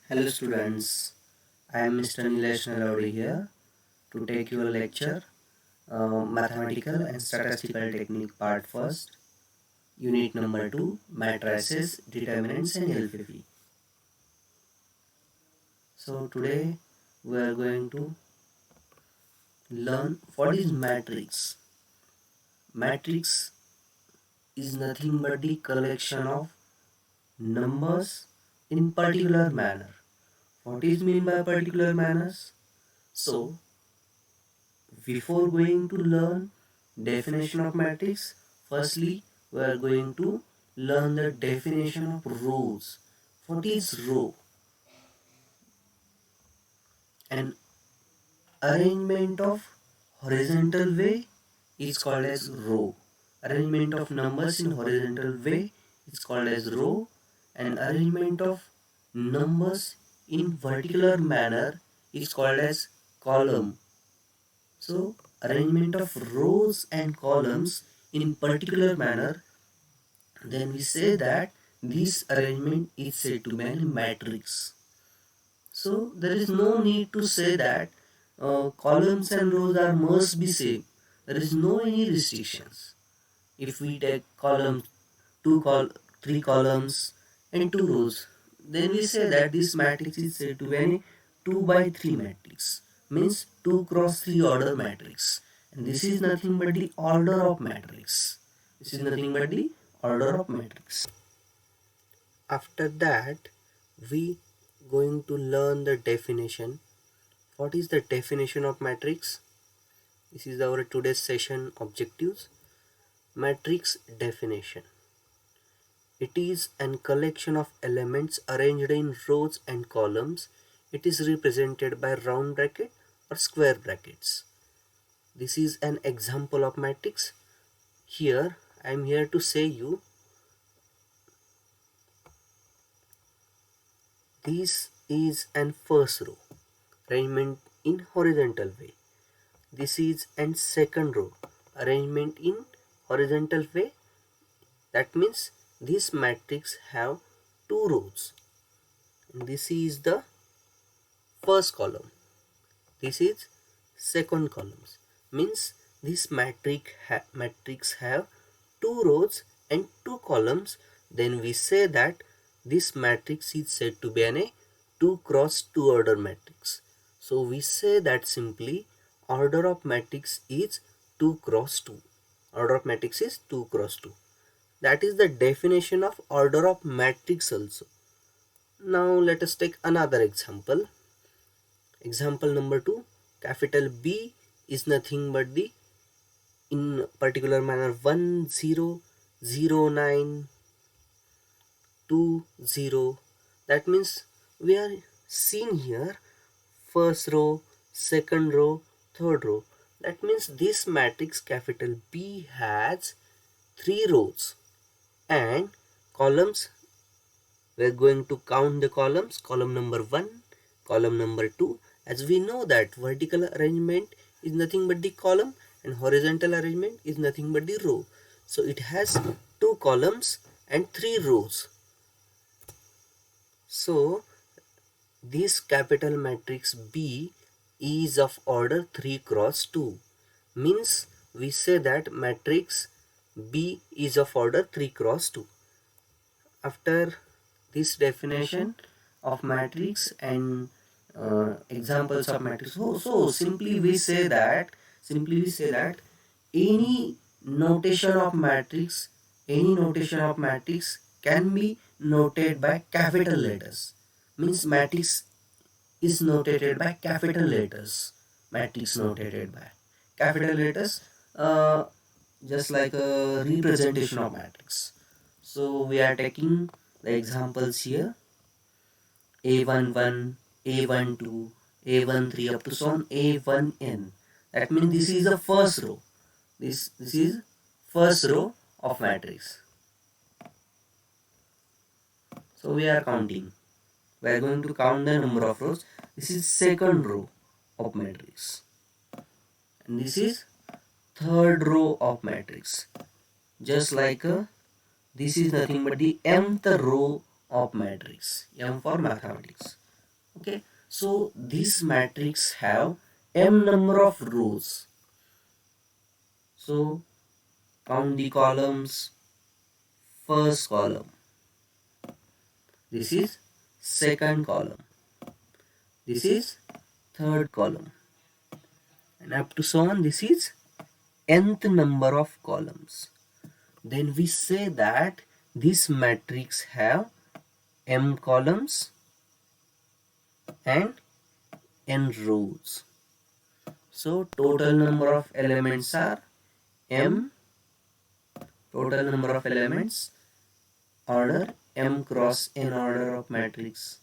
Hello students, I am Mr. Nilesh Nalawade here to take your lecture Mathematical and Statistical Technique Part 1st, Unit number 2, Matrices, Determinants and LPV. So today we are going to learn what is matrix. Matrix is nothing but the collection of numbers in particular manner. What is mean by particular manners? So before going to learn definition of matrix, firstly we are going to learn the definition of rows. What is row? An arrangement of horizontal way is called as row. Arrangement of numbers in horizontal way is called as row, and arrangement of numbers in vertical manner is called as column. So arrangement of rows and columns in particular manner, then we say that this arrangement is said to be a matrix. So there is no need to say that columns and rows are must be same. There is no any restrictions. If we take column, three columns and two rows, then we say that this matrix is said to be a 2 by 3 matrix, means 2 cross 3 order matrix, and this is nothing but the order of matrix. This is nothing but the order of matrix. After that, we going to learn the definition. What is the definition of matrix? This is our today's session objectives. Matrix definition. It is an collection of elements arranged in rows and columns. It is represented by round bracket or square brackets. This is an example of matrix. Here I am here to say you this is an first row, arrangement in horizontal way. This is an second row, arrangement in horizontal way. That means this matrix have two rows. And this is the first column. This is second columns. Means this matrix have two rows and two columns. Then we say that this matrix is said to be a 2 cross 2 order matrix. So we say that simply order of matrix is 2 cross 2. Order of matrix is 2 cross 2. That is the definition of order of matrix also. Now let us take another example. Example number 2. Capital B is nothing but the in particular manner 1 0 0 9 2 0. That means we are seeing here first row, second row, third row. That means this matrix capital B has 3 rows and columns. We are going to count the columns. Column number 1, column number 2. As we know that vertical arrangement is nothing but the column and horizontal arrangement is nothing but the row. So it has 2 columns and 3 rows. So this capital matrix B is of order 3 cross 2. Means we say that matrix B is of order 3 cross 2. After this definition of matrix and examples of matrix, so simply we say that any notation of matrix can be noted by capital letters. Means matrix is notated by capital letters. Matrix notated by capital letters, just like a representation of matrix. So we are taking the examples here: A11, A12, A13 up to so on A1n. That means this is the first row. This is first row of matrix. So we are counting. We are going to count the number of rows. This is second row of matrix. And this is third row of matrix. Just like this is nothing but the mth row of matrix. M for mathematics. Okay, so this matrix have m number of rows. So count the columns. First column, this is second column, this is third column, and up to so on, this is nth number of columns. Then we say that this matrix have m columns and n rows. So total number of elements are m, total number of elements, order m cross n order of matrix.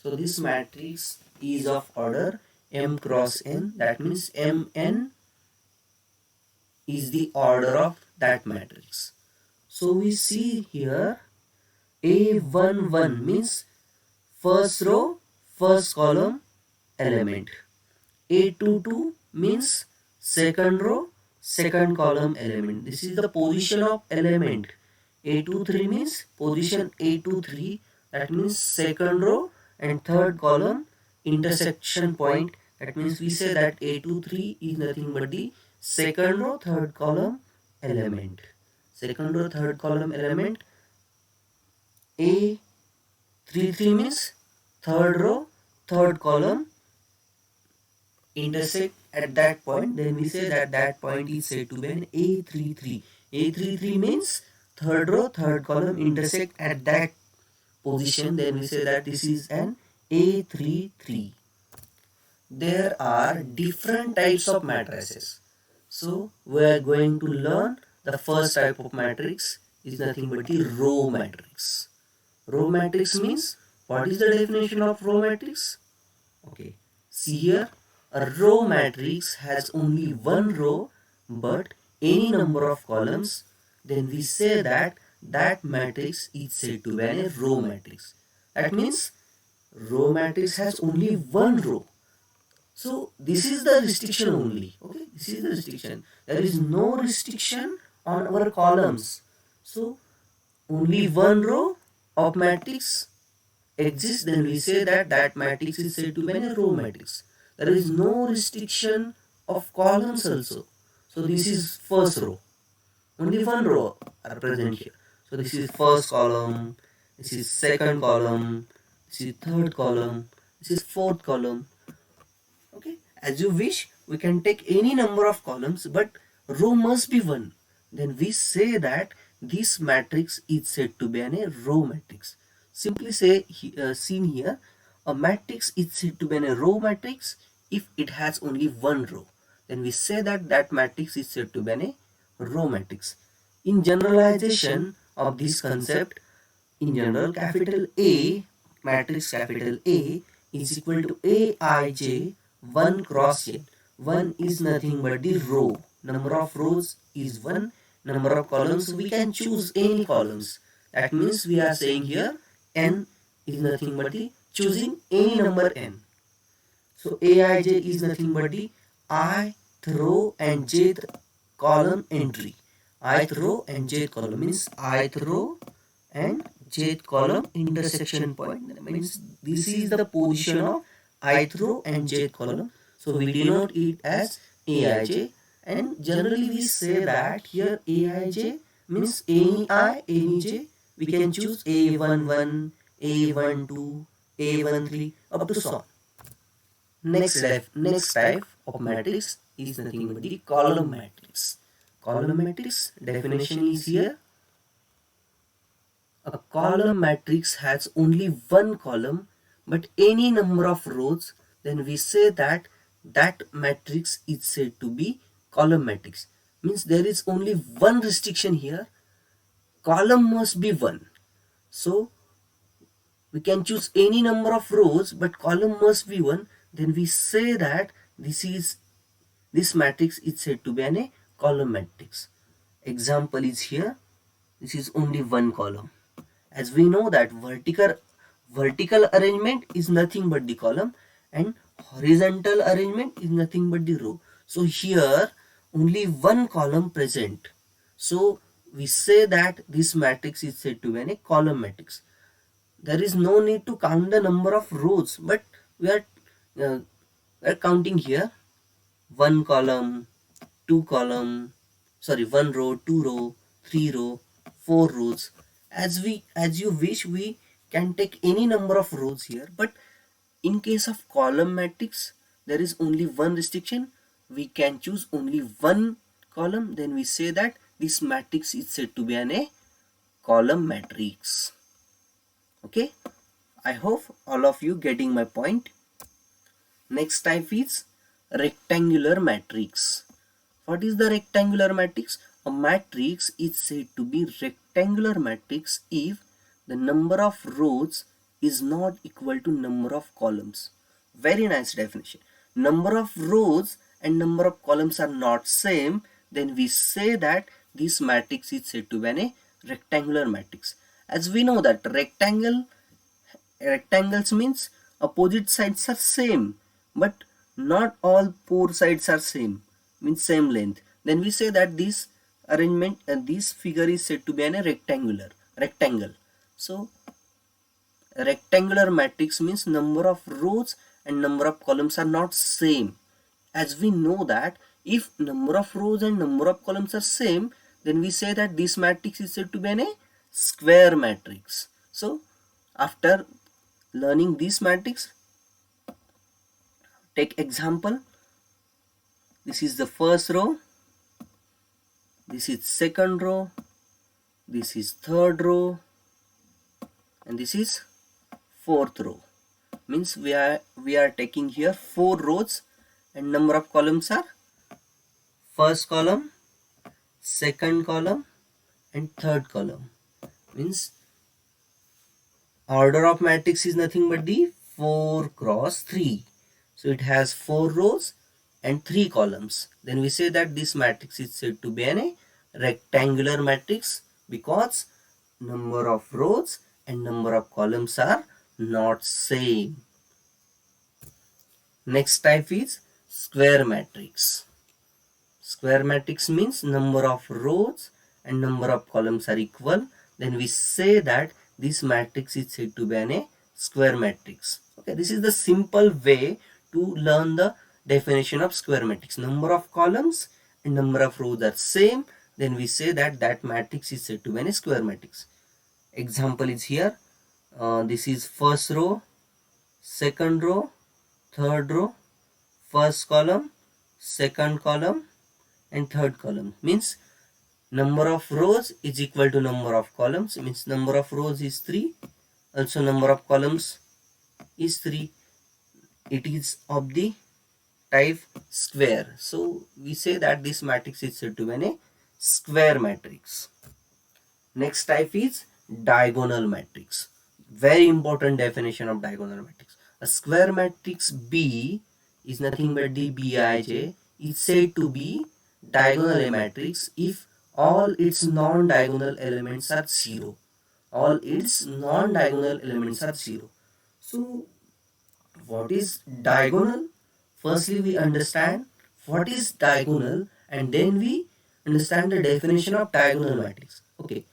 So this matrix is of order m cross n, that means mn is the order of that matrix. So we see here A11 means first row, first column element. A22 means second row, second column element. This is the position of element. A23 means position A23, that means second row and third column intersection point. That means we say that A23 is nothing but the second row, third column element. Second row, third column element. A33 means third row, third column intersect at that point, then we say that that point is said to be an A33. A33 means third row, third column intersect at that position, then we say that this is an A33. There are different types of matrices. So we are going to learn the first type of matrix is nothing but the row matrix. Row matrix means, what is the definition of row matrix? Okay, see here, a row matrix has only one row but any number of columns, then we say that that matrix is said to be a row matrix. That means row matrix has only one row. So this is the restriction only. Okay, this is the restriction. There is no restriction on our columns. So only one row of matrix exists, then we say that that matrix is said to be a row matrix. There is no restriction of columns also. So this is first row. Only one row are present here. So this is first column, this is second column, this is third column, this is fourth column. Okay, as you wish, we can take any number of columns, but row must be one. Then we say that this matrix is said to be a row matrix. Simply say, seen here, a matrix is said to be a row matrix if it has only one row. Then we say that that matrix is said to be a row matrix. In generalization of this concept, in general, capital A, matrix capital A is equal to Aij 1 cross n. 1 is nothing but the row. Number of rows is 1. Number of columns, we can choose any columns. That means we are saying here n is nothing but the choosing any number n. So Aij is nothing but the ith row and jth column entry. Ith row and jth column means ith row and jth column intersection point. That means this is the position of ith row and jth column. So we denote it as Aij, and generally we say that here Aij means any I, any j. We can choose A11, A12, A13 up to so on. Next type of matrix is nothing but the column matrix. Column matrix definition is here. A column matrix has only one column but any number of rows, then we say that that matrix is said to be column matrix. Means there is only one restriction here, column must be one. So we can choose any number of rows but column must be one, then we say that this matrix is said to be a column matrix. Example is here, this is only one column. As we know that vertical arrangement is nothing but the column and horizontal arrangement is nothing but the row. So here only one column present. So we say that this matrix is said to be a column matrix. There is no need to count the number of rows, but we are uh, counting here one column, two column, sorry, one row, two row, three row, four rows. As you wish, we can take any number of rows here, but in case of column matrix, there is only one restriction. We can choose only one column. Then we say that this matrix is said to be a column matrix. Okay, I hope all of you getting my point. Next type is rectangular matrix. What is the rectangular matrix? A matrix is said to be rectangular matrix if the number of rows is not equal to number of columns. Very nice definition. Number of rows and number of columns are not same, then we say that this matrix is said to be a rectangular matrix. As we know that rectangles means opposite sides are same, but not all four sides are same, means same length. Then we say that this arrangement and this figure is said to be a rectangle. So rectangular matrix means number of rows and number of columns are not same. As we know that if number of rows and number of columns are same, then we say that this matrix is said to be a square matrix. So after learning this matrix, take example. This is the first row, this is second row, this is third row, and this is fourth row. Means we are taking here four rows and number of columns are first column, second column, and third column. Means order of matrix is nothing but the 4 cross 3. So it has 4 rows and 3 columns. Then we say that this matrix is said to be a rectangular matrix because number of rows and number of columns are not same. Next type is square matrix. Square matrix means number of rows and number of columns are equal. Then we say that this matrix is said to be a square matrix. Okay, this is the simple way to learn the definition of square matrix. Number of columns and number of rows are same, then we say that that matrix is said to be a square matrix. Example is here. This is first row, second row, third row, first column, second column, and third column. Means number of rows is equal to number of columns. Means number of rows is 3, also number of columns is 3. It is of the type square. So we say that this matrix is said to be a square matrix. Next type is diagonal matrix. Very important definition of diagonal matrix. A square matrix B is nothing but the Bij is said to be diagonal matrix if all its non-diagonal elements are 0. All its non-diagonal elements are 0. So what is diagonal? Firstly we understand what is diagonal and then we understand the definition of diagonal matrix. Okay,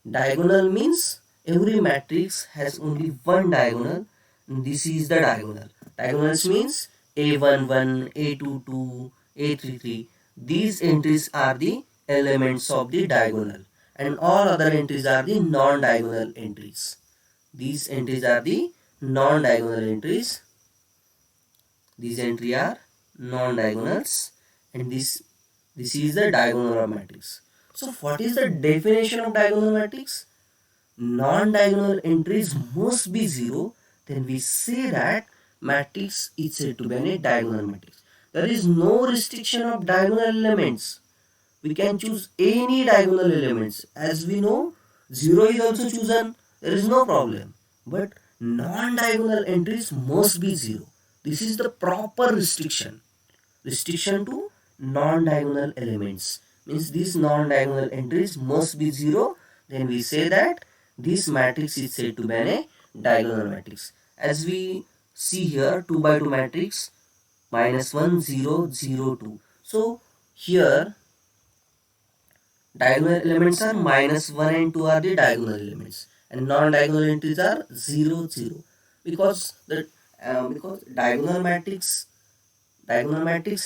diagonal means every matrix has only one diagonal and this is the diagonal. Diagonals means A11, A22, A33. These entries are the elements of the diagonal and all other entries are the non-diagonal entries. These entries are the non-diagonal entries. These entries are non-diagonals and this is the diagonal of matrix. So what is the definition of diagonal matrix? Non-diagonal entries must be 0. Then we say that matrix is said to be a diagonal matrix. There is no restriction of diagonal elements. We can choose any diagonal elements. As we know, 0 is also chosen. There is no problem. But non-diagonal entries must be 0. This is the proper restriction. Restriction to non-diagonal elements. Means these non-diagonal entries must be 0. Then we say that this matrix is said to be a diagonal matrix. As we see here, 2 by 2 matrix, -1, 0, 0, 2. So here diagonal elements are -1 and 2 are the diagonal elements and non-diagonal entries are 0, 0. Because because diagonal matrix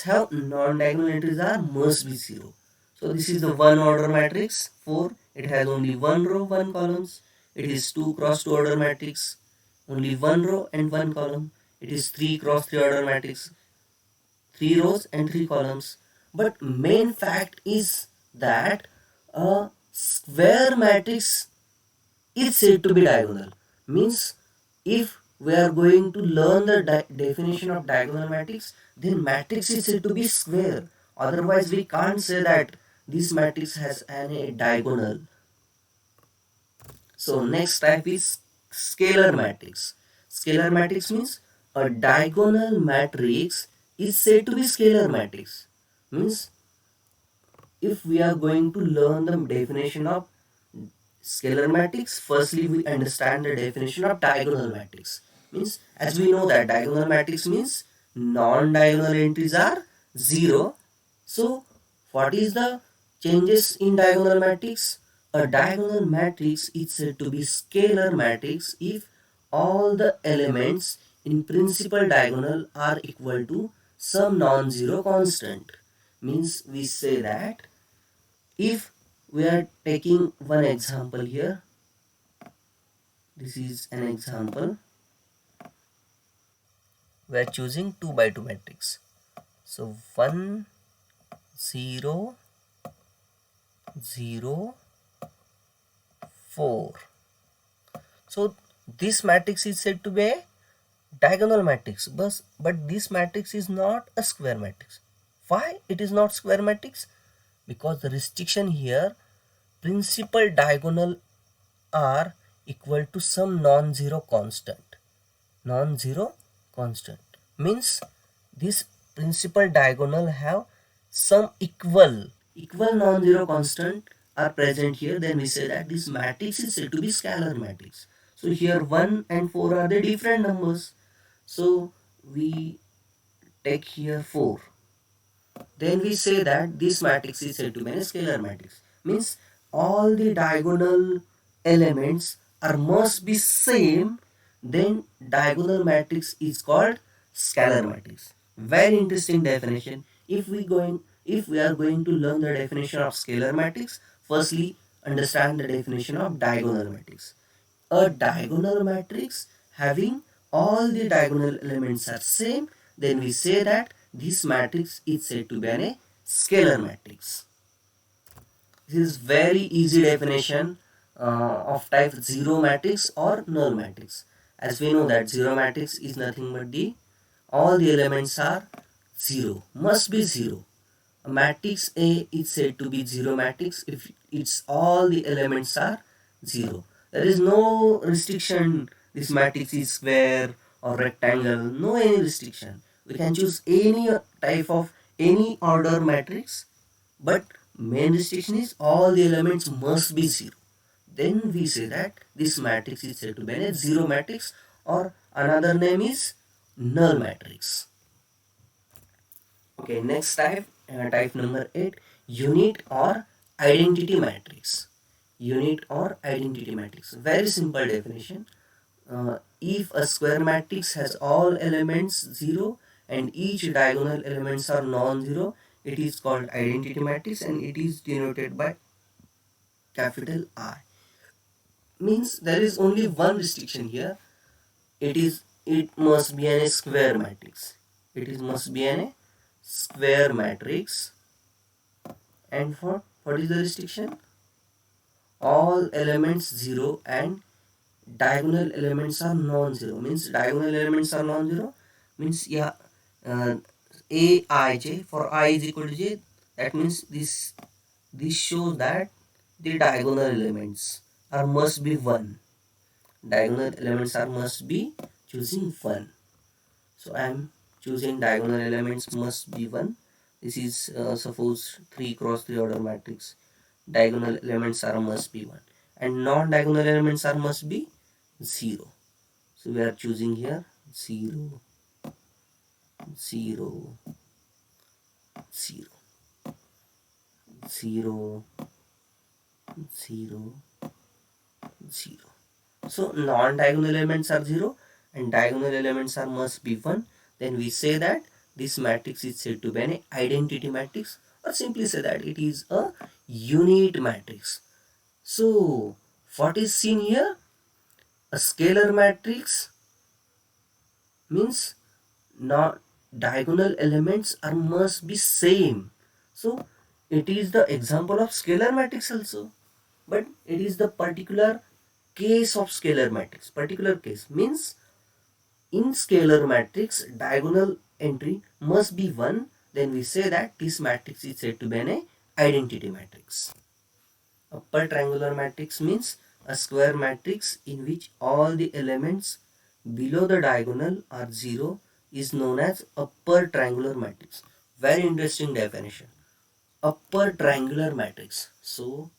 have non-diagonal entries are must be 0. So this is the one order matrix 4. It has only one row, one columns. It is 2 cross 2 order matrix, only one row and one column. It is 3 cross 3 order matrix, 3 rows and 3 columns. But main fact is that a square matrix is said to be diagonal. Means if we are going to learn the definition of diagonal matrix, then matrix is said to be square. Otherwise we can't say that this matrix has a diagonal. So next type is scalar matrix. Scalar matrix means a diagonal matrix is said to be scalar matrix. Means if we are going to learn the definition of scalar matrix, firstly we understand the definition of diagonal matrix. Means as we know that diagonal matrix means non-diagonal entries are 0. So what is the changes in diagonal matrix? A diagonal matrix is said to be scalar matrix if all the elements in principal diagonal are equal to some non-zero constant. Means we say that if we are taking one example here, this is an example, we are choosing 2 by 2 matrix. So 1 0 0 4. So this matrix is said to be a diagonal matrix, but this matrix is not a square matrix. Why it is not square matrix? Because the restriction here, principal diagonal are equal to some non-zero constant. Non-zero constant means this principal diagonal have some equal non-zero constant are present here. Then we say that this matrix is said to be scalar matrix. So here 1 and 4 are the different numbers. So we take here 4. Then we say that this matrix is said to be a scalar matrix. Means all the diagonal elements are must be same. Then diagonal matrix is called scalar matrix. Very interesting definition. If we are going to learn the definition of scalar matrix, firstly understand the definition of diagonal matrix. A diagonal matrix having all the diagonal elements are same, then we say that this matrix is said to be a scalar matrix. This is very easy definition of type 0 matrix or null matrix. As we know that 0 matrix is nothing but the all the elements are 0, must be 0. A matrix A is said to be 0 matrix if its all the elements are 0. There is no restriction this matrix is square or rectangle, no any restriction. We can choose any type of any order matrix, but main restriction is all the elements must be 0. Then we say that this matrix is said to be a 0 matrix, or another name is null matrix. Okay, next type, type number 8, unit or identity matrix. Unit or identity matrix. Very simple definition. If a square matrix has all elements 0 and each diagonal elements are non-zero, it is called identity matrix and it is denoted by capital I. Means there is only one restriction here. It must be a square matrix. It must be a square matrix. And what is the restriction? All elements 0 and diagonal elements are non-zero. Means diagonal elements are non-zero means yeah, aij for I is equal to j. That means this shows that the diagonal elements are must be 1. Diagonal elements are must be choosing 1. So I am choosing diagonal elements must be 1. This is suppose 3 cross 3 order matrix. Diagonal elements are must be 1 and non-diagonal elements are must be 0. So we are choosing here 0 0 0 0 0 0. So non-diagonal elements are 0 and diagonal elements are must be 1, then we say that this matrix is said to be an identity matrix, or simply say that it is a unit matrix. So what is seen here? A scalar matrix means not diagonal elements are must be same. So it is the example of scalar matrix also, but it is the particular case of scalar matrix. Particular case means in scalar matrix diagonal entry must be 1, then we say that this matrix is said to be an identity matrix. Upper triangular matrix means a square matrix in which all the elements below the diagonal are 0 is known as upper triangular matrix. Very interesting definition. Upper triangular matrix. So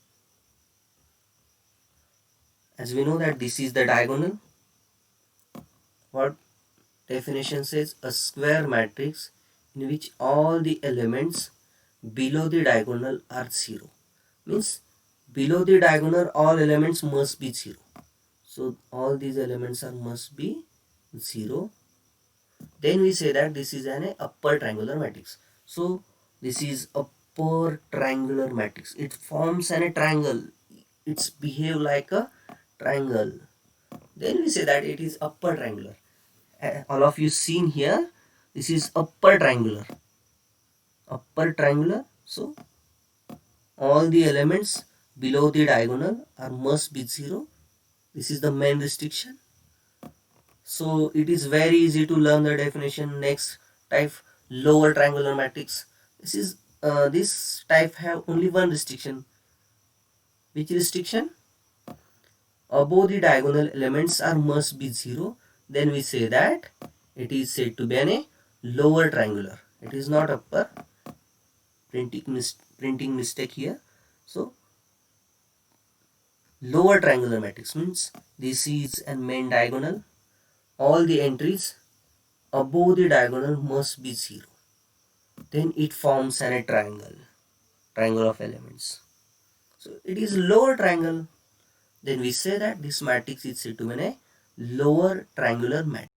as we know that this is the diagonal, what definition says? A square matrix in which all the elements below the diagonal are 0. Means below the diagonal all elements must be 0. So all these elements are must be 0. Then we say that this is an upper triangular matrix. So this is upper triangular matrix. It forms a triangle. It's behave like a triangle. Then we say that it is upper triangular. All of you seen here, this is upper triangular. Upper triangular. So all the elements below the diagonal are must be 0. This is the main restriction. So it is very easy to learn the definition. Next type, lower triangular matrix. This type have only one restriction. Which restriction? Above the diagonal elements are must be 0. Then we say that it is said to be a lower triangular. It is not upper. Printing mistake here. So lower triangular matrix means this is a main diagonal. All the entries above the diagonal must be 0. Then it forms a triangle of elements. So it is lower triangle. Then we say that this matrix is said to be a lower triangular matrix.